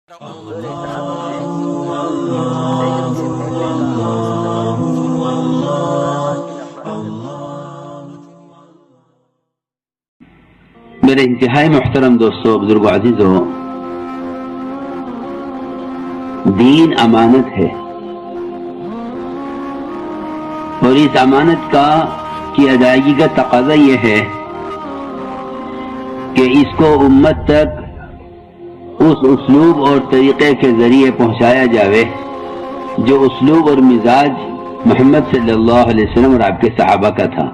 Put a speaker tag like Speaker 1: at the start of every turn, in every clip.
Speaker 1: میرے انتہائی محترم دوستو، بزرگو، عزیزو، دین امانت ہے، اور اس امانت کی ادائیگی کا تقاضا یہ ہے کہ اس کو امت تک اس اسلوب اور طریقے کے ذریعے پہنچایا جاوے جو اسلوب اور مزاج محمد صلی اللہ علیہ وسلم اور آپ کے صحابہ کا تھا.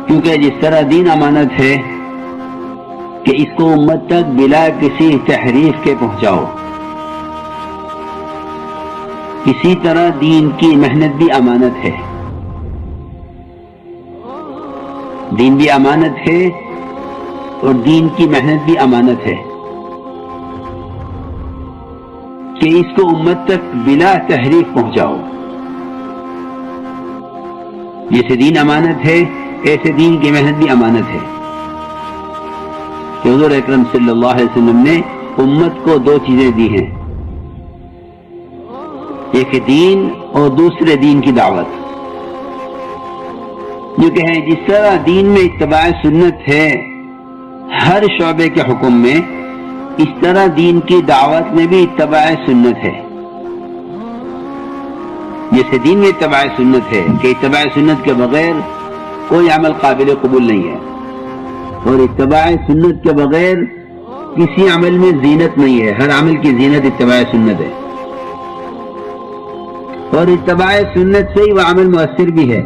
Speaker 1: کیونکہ جس طرح دین امانت ہے کہ اس کو امت تک بلا کسی تحریف کے پہنچاؤ، اسی طرح دین کی محنت بھی امانت ہے. دین بھی امانت ہے اور دین کی محنت بھی امانت ہے کہ اس کو امت تک بلا تحریف پہنچاؤ. جیسے دین امانت ہے ایسے دین کی محنت بھی امانت ہے. کہ حضور اکرم صلی اللہ علیہ وسلم نے امت کو دو چیزیں دی ہیں، ایک دین اور دوسرے دین کی دعوت. جو کہ ہے جس طرح دین میں اتباع سنت ہے ہر شعبے کے حکم میں، اس طرح دین کی دعوت میں بھی اتباع سنت ہے. جیسے دین میں اتباع سنت ہے کہ اتباع سنت کے بغیر کوئی عمل قابل قبول نہیں ہے، اور اتباع سنت کے بغیر کسی عمل میں زینت نہیں ہے. ہر عمل کی زینت اتباع سنت ہے، اور اتباع سنت سے ہی وہ عمل مؤثر بھی ہے.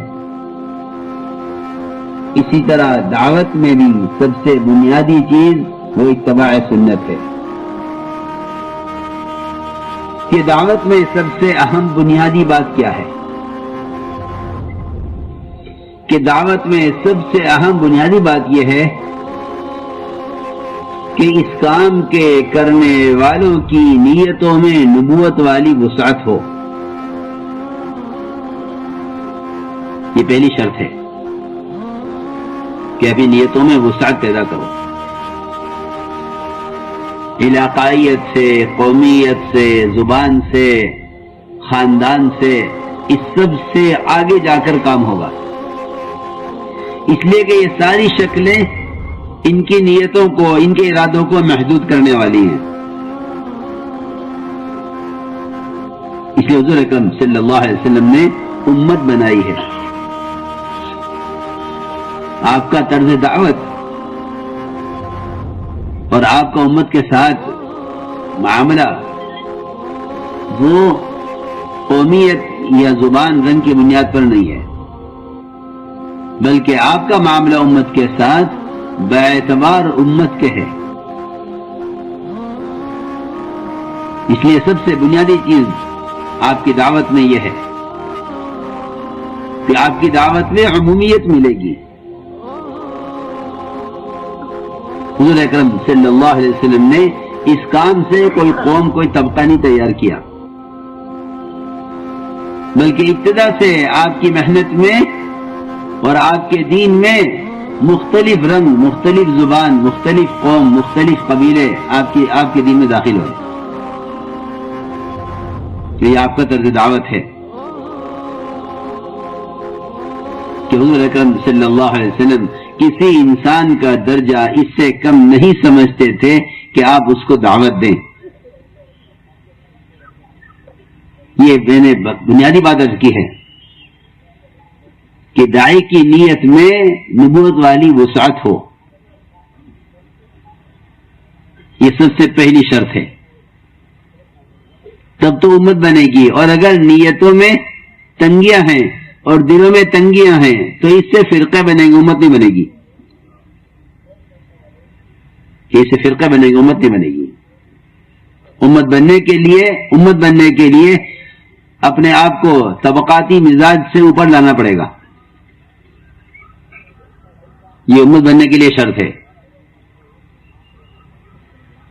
Speaker 1: اسی طرح دعوت میں بھی سب سے بنیادی چیز وہ اتباع سنت ہے. کہ دعوت میں سب سے اہم بنیادی بات کیا ہے؟ کہ دعوت میں سب سے اہم بنیادی بات یہ ہے کہ اس کام کے کرنے والوں کی نیتوں میں نبوت والی وسعت ہو. یہ پہلی شرط ہے کہ اپنی نیتوں میں وسعت پیدا کرو. علاقائیت سے، قومیت سے، زبان سے، خاندان سے، اس سب سے آگے جا کر کام ہوگا. اس لیے کہ یہ ساری شکلیں ان کی نیتوں کو، ان کے ارادوں کو محدود کرنے والی ہیں. اس لیے حضور اکرم صلی اللہ علیہ وسلم نے امت بنائی ہے. آپ کا طرز دعوت اور آپ کا امت کے ساتھ معاملہ وہ قومیت یا زبان رنگ کی بنیاد پر نہیں ہے، بلکہ آپ کا معاملہ امت کے ساتھ باعتبار امت کے ہے. اس لیے سب سے بنیادی چیز آپ کی دعوت میں یہ ہے کہ آپ کی دعوت میں عمومیت ملے گی. حضور اکرم صلی اللہ علیہ وسلم نے اس کام سے کوئی قوم، کوئی طبقہ نہیں تیار کیا، بلکہ ابتدا سے آپ کی محنت میں اور آپ کے دین میں مختلف رنگ، مختلف زبان، مختلف قوم، مختلف قبیلے آپ کے دین میں داخل ہوئے. یہ آپ کا طرز دعوت ہے کہ حضور اکرم صلی اللہ علیہ وسلم کسی انسان کا درجہ اس سے کم نہیں سمجھتے تھے کہ آپ اس کو دعوت دیں. یہ میں نے بنیادی بات عرض کی ہے کہ داعی کی نیت میں نبوت والی وسعت ہو. یہ سب سے پہلی شرط ہے، تب تو امت بنے گی. اور اگر نیتوں میں تنگیاں ہیں اور دلوں میں تنگیاں ہیں تو اس سے فرقہ بنے گی، امت نہیں بنے گی. اس سے فرقہ بنے گی، امت نہیں بنے گی. امت بننے کے لیے اپنے آپ کو طبقاتی مزاج سے اوپر لانا پڑے گا. یہ امت بننے کے لیے شرط ہے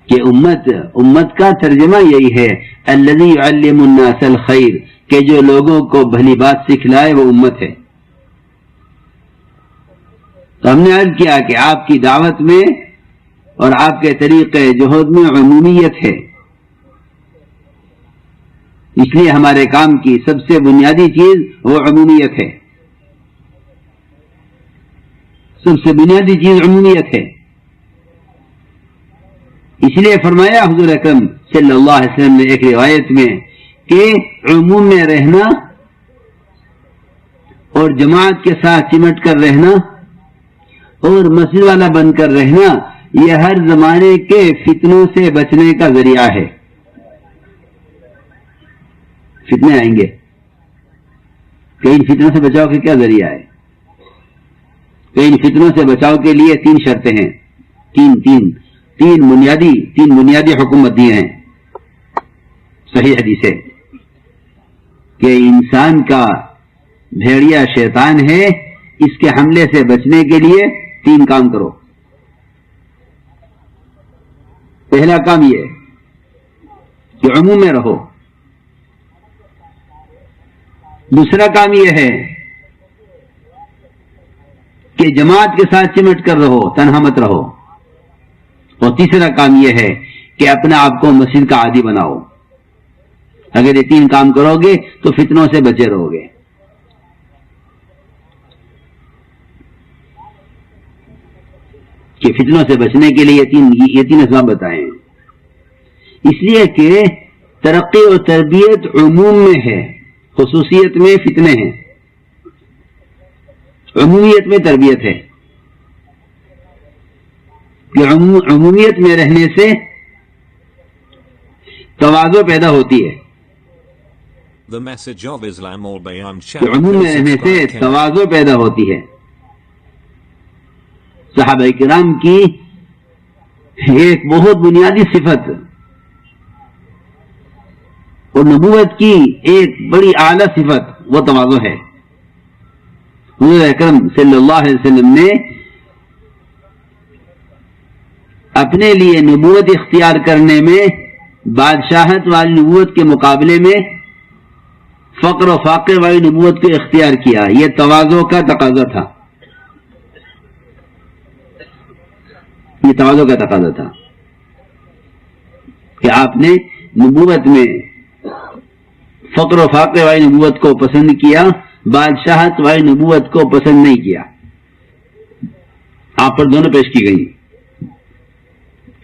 Speaker 1: کہ امت کا ترجمہ یہی ہے، الذی یعلم الناس الخیر، کہ جو لوگوں کو بھلی بات سکھلائے وہ امت ہے. تو ہم نے عرض کیا کہ آپ کی دعوت میں اور آپ کے طریقے جہود میں عمومیت ہے. اس لیے ہمارے کام کی سب سے بنیادی چیز وہ عمومیت ہے. سب سے بنیادی چیز عمومیت ہے. اس لیے فرمایا حضور اکرم صلی اللہ علیہ وسلم نے ایک روایت میں کہ عموم میں رہنا اور جماعت کے ساتھ چمٹ کر رہنا اور مسجد والا بن کر رہنا یہ ہر زمانے کے فتنوں سے بچنے کا ذریعہ ہے. فتنے آئیں گے کہ ان فتنوں سے بچاؤ کے کیا ذریعہ ہے؟ کہ ان فتنوں سے بچاؤ کے لیے 3 شرطیں ہیں. تین بنیادی حکومت دی ہیں. صحیح حدیث ہے کہ انسان کا بھیڑیا شیطان ہے، اس کے حملے سے بچنے کے لیے 3 کام کرو. پہلا کام یہ کہ عموم میں رہو. دوسرا کام یہ ہے کہ جماعت کے ساتھ چمٹ کر رہو، تنہا مت رہو. اور تیسرا کام یہ ہے کہ اپنا آپ کو مسجد کا عادی بناؤ. اگر یہ 3 کام کرو گے تو فتنوں سے بچے رہو گے. کہ فتنوں سے بچنے کے لیے یہ تین اسباب بتائے ہیں. اس لیے کہ ترقی اور تربیت عموم میں ہے، خصوصیت میں فتنے ہیں. عمومیت میں تربیت ہے کہ عمومیت میں رہنے سے تواضع پیدا ہوتی ہے. عموم میں رہنے سے تواضع پیدا ہوتی ہے. صحابہ کرام کی ایک بہت بنیادی صفت اور نبوت کی ایک بڑی اعلیٰ صفت وہ تواضع ہے. حضور اکرم صلی اللہ علیہ وسلم نے اپنے لیے نبوت اختیار کرنے میں بادشاہت والی نبوت کے مقابلے میں فقر و فاقے والی نبوت کو اختیار کیا. یہ تواضع کا تقاضا تھا. یہ تواضع کا تقاضا تھا کہ آپ نے نبوت میں فقر و فاقے والی نبوت کو پسند کیا، بادشاہت والی نبوت کو پسند نہیں کیا. آپ پر دونوں پیش کی گئی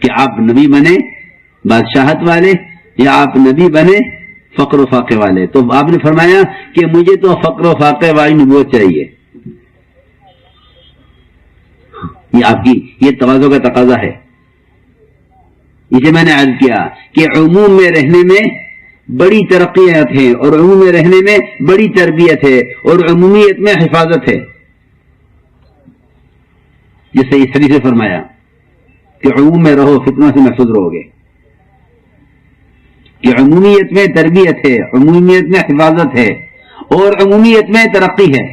Speaker 1: کہ آپ نبی بنے بادشاہت والے یا آپ نبی بنے فقر و فاقے والے. تو آپ نے فرمایا کہ مجھے تو فقر و فاقے والی نبوت چاہیے. یہ آپ کی یہ تواضع کا تقاضا ہے. اسے میں نے عرض کیا کہ عموم میں رہنے میں بڑی ترقیات ہیں اور عموم میں رہنے میں بڑی تربیت ہے اور عمومیت میں حفاظت ہے. جیسے اس حدیث سے فرمایا کہ عموم میں رہو، فتنوں سے محفوظ رہو گے. کہ عمومیت میں تربیت ہے، عمومیت میں حفاظت ہے اور عمومیت میں ترقی ہے.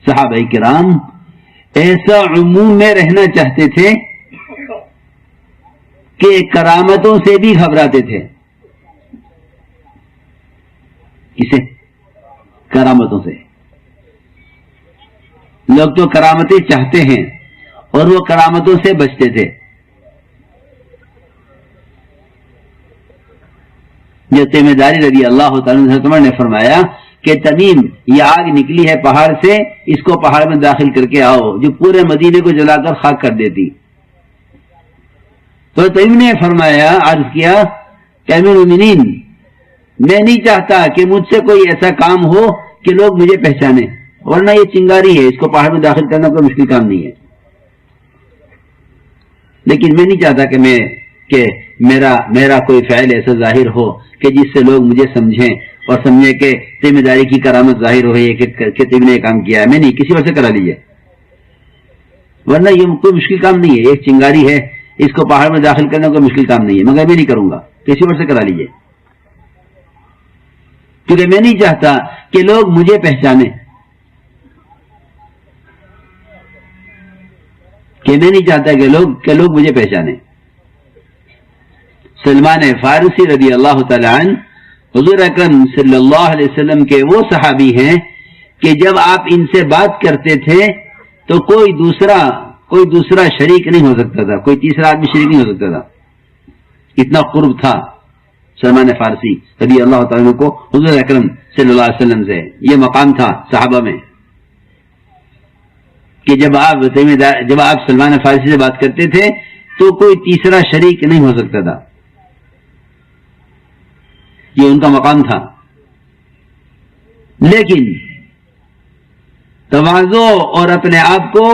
Speaker 1: صحابہ کرام ایسا عموم میں رہنا چاہتے تھے کہ کرامتوں سے بھی گھبراتے تھے. کسے؟ کرامتوں سے. لوگ تو کرامتیں چاہتے ہیں اور وہ کرامتوں سے بچتے تھے. جو تمیم داری رضی اللہ تعالی عنہ نے فرمایا کہ تمیم یہ آگ نکلی ہے پہاڑ سے، اس کو پہاڑ میں داخل کر کے آؤ، جو پورے مدینے کو جلا کر خاک کر دیتی. تو تمیم نے فرمایا، عرض کیا کہ امیر المومنین میں نہیں چاہتا کہ مجھ سے کوئی ایسا کام ہو کہ لوگ مجھے پہچانے، ورنہ یہ چنگاری ہے، اس کو پہاڑ میں داخل کرنا کوئی مشکل کام نہیں ہے. لیکن میں نہیں چاہتا کہ میرا کوئی فعل ایسا ظاہر ہو کہ جس سے لوگ مجھے سمجھیں اور سمجھے کہ ذمہ داری کی کرامت ظاہر ہو ہے کہ تم نے کام کیا ہے. میں نہیں، کسی وجہ سے کرا لیجیے، ورنہ یہ کوئی مشکل کام نہیں ہے. ایک چنگاری ہے، اس کو پہاڑ میں داخل کرنا کوئی مشکل کام نہیں ہے، مگر میں نہیں کروں گا، کسی وجہ سے کرا لیجیے. کیونکہ میں نہیں چاہتا کہ لوگ مجھے پہچانے، میں نہیں چاہتا کہ لوگ مجھے پہچانے. سلمان فارسی رضی اللہ تعالی عنہ حضور اکرم صلی اللہ علیہ وسلم کے وہ صحابی ہیں کہ جب آپ ان سے بات کرتے تھے تو کوئی کوئی دوسرا شریک نہیں ہو سکتا تھا، کوئی تیسرا آدمی شریک نہیں ہو سکتا تھا. اتنا قرب تھا سلمان فارسی رضی اللہ تعالیٰ کو حضور اکرم صلی اللہ علیہ وسلم سے. یہ مقام تھا صحابہ میں کہ جب آپ سلمان فارسی سے بات کرتے تھے تو کوئی تیسرا شریک نہیں ہو سکتا تھا. یہ ان کا مقام تھا. لیکن تواضع اور اپنے آپ کو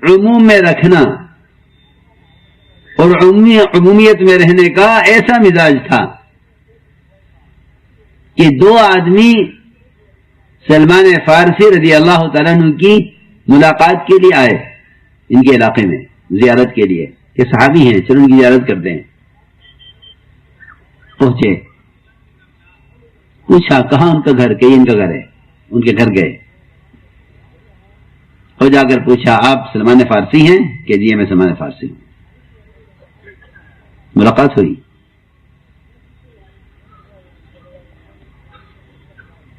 Speaker 1: عموم میں رکھنا اور عمومیت میں رہنے کا ایسا مزاج تھا کہ دو آدمی سلمان فارسی رضی اللہ تعالیٰ عنہ کی ملاقات کے لیے آئے ان کے علاقے میں زیارت کے لیے. یہ صحابی ہیں، چلو ان کی زیارت کرتے ہیں. پہنچے، پوچھا کہاں ان کا گھر، کہ ان کا گھر ہے. ان کے گھر گئے اور جا کر پوچھا آپ سلمان فارسی ہیں؟ کہ جی میں سلمان فارسی ہوں. ملاقات ہوئی.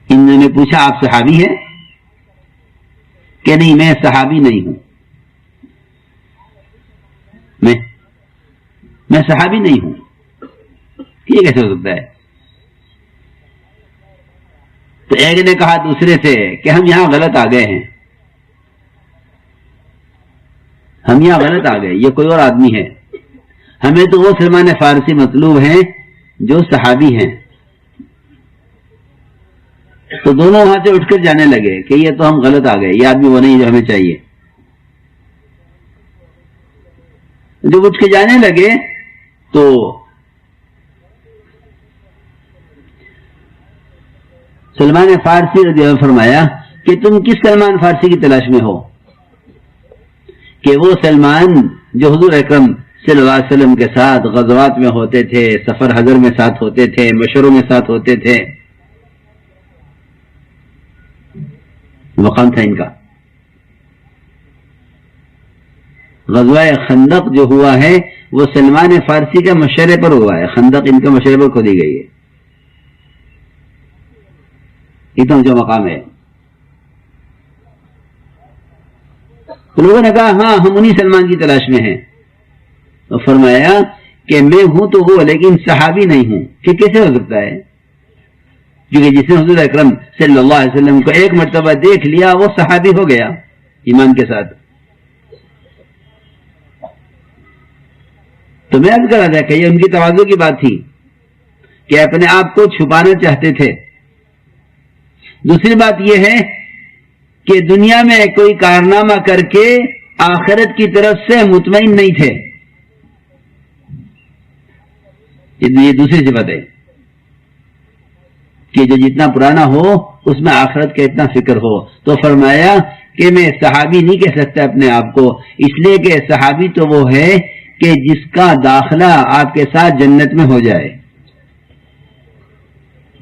Speaker 1: انہوں نے پوچھا آپ صحابی ہیں؟ کہ نہیں میں صحابی نہیں ہوں. میں صحابی نہیں ہوں. یہ کیسے ہو سکتا ہے؟ تو ایک نے کہا دوسرے سے کہ ہم یہاں غلط آ گئے ہیں، ہم یہاں غلط آ گئے، یہ کوئی اور آدمی ہے. ہمیں تو وہ سلمان فارسی مطلوب ہیں جو صحابی ہیں. تو دونوں وہاں سے اٹھ کر جانے لگے کہ یہ تو ہم غلط آ گئے، یہ آدمی وہ نہیں جو ہمیں چاہیے. جب اٹھ کے جانے لگے تو سلمان فارسی رضی اللہ عنہ فرمایا کہ تم کس سلمان فارسی کی تلاش میں ہو؟ کہ وہ سلمان جو حضور اکرم صلی اللہ علیہ وسلم کے ساتھ غزوات میں ہوتے تھے، سفر حضر میں ساتھ ہوتے تھے، مشوروں میں ساتھ ہوتے تھے. مقام تھا ان کا. غزوہ خندق جو ہوا ہے وہ سلمان فارسی کے مشورے پر ہوا ہے. خندق ان کے مشورے پر کھودی گئی ہے. اتنا جو مقام ہے. لوگوں نے کہا ہاں ہم انہی سلمان کی تلاش میں ہیں. تو فرمایا کہ میں ہوں تو وہ لیکن صحابی نہیں ہوں. کہ کیسے ہو سکتا ہے؟ کیونکہ جس نے حضور اکرم صلی اللہ علیہ وسلم کو ایک مرتبہ دیکھ لیا وہ صحابی ہو گیا ایمان کے ساتھ. تو میں عرض کر رہا تھا کہ یہ ان کی تواضع کی بات تھی کہ اپنے آپ کو چھپانا چاہتے تھے. دوسری بات یہ ہے کہ دنیا میں کوئی کارنامہ کر کے آخرت کی طرف سے مطمئن نہیں تھے. یہ دوسری صفت ہے کہ جو جتنا پرانا ہو اس میں آخرت کا اتنا فکر ہو. تو فرمایا کہ میں صحابی نہیں کہہ سکتا اپنے آپ کو، اس لیے کہ صحابی تو وہ ہے کہ جس کا داخلہ آپ کے ساتھ جنت میں ہو جائے.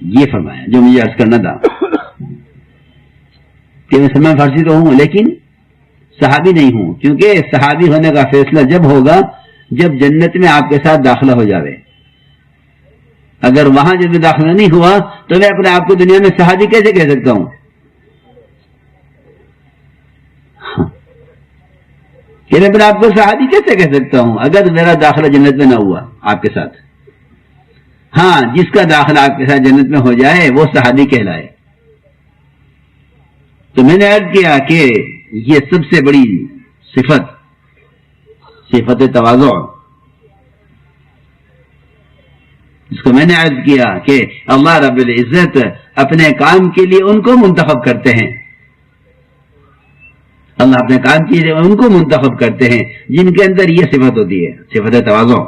Speaker 1: یہ فرمایا جو مجھے عرض کرنا تھا کہ میں سلمان فارسی تو ہوں لیکن صحابی نہیں ہوں. کیونکہ صحابی ہونے کا فیصلہ جب ہوگا جب جنت میں آپ کے ساتھ داخلہ ہو جاوے. اگر وہاں جب داخلہ نہیں ہوا تو میں اپنے آپ کو دنیا میں صحابی کیسے کہہ سکتا ہوں؟ کہ میں اپنے آپ کو صحابی کیسے کہہ سکتا ہوں اگر میرا داخلہ جنت میں نہ ہوا آپ کے ساتھ؟ ہاں جس کا داخلہ آپ کے ساتھ جنت میں ہو جائے وہ صحابی کہلائے. تو میں نے عرض کیا کہ یہ سب سے بڑی صفت تواضع، اس کو میں نے عرض کیا کہ اللہ رب العزت اپنے کام کے لیے ان کو منتخب کرتے ہیں. اللہ اپنے کام کے لیے ان کو منتخب کرتے ہیں جن کے اندر یہ صفت ہوتی ہے، صفت تواضع.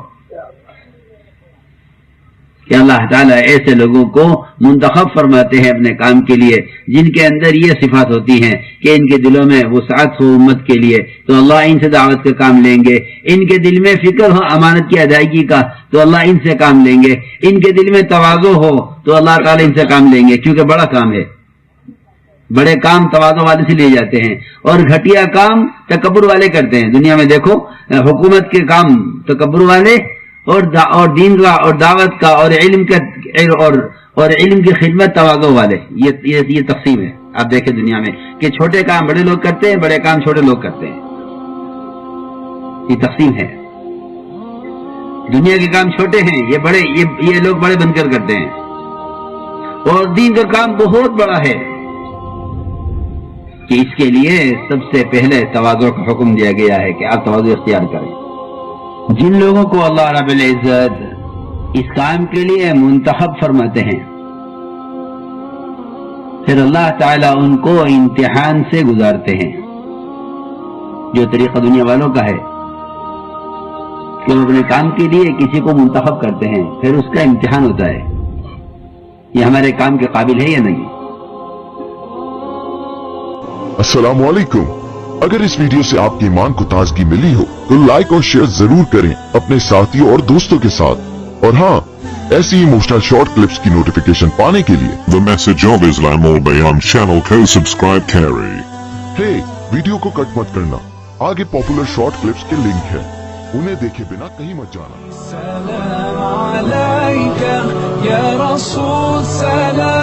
Speaker 1: کہ اللہ تعالیٰ ایسے لوگوں کو منتخب فرماتے ہیں اپنے کام کے لیے جن کے اندر یہ صفات ہوتی ہیں کہ ان کے دلوں میں وسعت ہو امت کے لیے تو اللہ ان سے دعوت کا کام لیں گے. ان کے دل میں فکر ہو امانت کی ادائیگی کا تو اللہ ان سے کام لیں گے. ان کے دل میں تواضع ہو تو اللہ تعالیٰ ان سے کام لیں گے. کیونکہ بڑا کام ہے، بڑے کام تواضع والے سے لیے جاتے ہیں اور گھٹیا کام تکبر والے کرتے ہیں. دنیا میں دیکھو حکومت کے کام تکبر والے اور دین کا اور دعوت کا اور علم کا اور علم کی خدمت تواضع والے. یہ تقسیم ہے. آپ دیکھیں دنیا میں کہ چھوٹے کام بڑے لوگ کرتے ہیں، بڑے کام چھوٹے لوگ کرتے ہیں. یہ تقسیم ہے. دنیا کے کام چھوٹے ہیں، یہ لوگ بڑے بن کر کرتے ہیں، اور دین کا کام بہت بڑا ہے کہ اس کے لیے سب سے پہلے تواضع کا حکم دیا گیا ہے کہ آپ تواضع اختیار کریں. جن لوگوں کو اللہ رب العزت اس کام کے لیے منتخب فرماتے ہیں، پھر اللہ تعالیٰ ان کو امتحان سے گزارتے ہیں. جو طریقہ دنیا والوں کا ہے کہ وہ اپنے کام کے لیے کسی کو منتخب کرتے ہیں، پھر اس کا امتحان ہوتا ہے یہ ہمارے کام کے قابل ہے یا نہیں.
Speaker 2: السلام علیکم. اگر اس ویڈیو سے آپ کے ایمان کو تازگی ملی ہو تو لائک اور شیئر ضرور کریں اپنے ساتھیوں اور دوستوں کے ساتھ. اور ہاں، ایسی ایموشنل شارٹ کلپس کی نوٹیفیکیشن پانے کے لیے
Speaker 3: The Message of Islam اور بیان چینل کو سبسکرائب کریں.
Speaker 2: ویڈیو کو کٹ مت کرنا، آگے پاپولر شارٹ کلپس کے لنک ہے، انہیں دیکھے بنا کہیں مت جانا.
Speaker 4: سلام علیکہ یا رسول سلام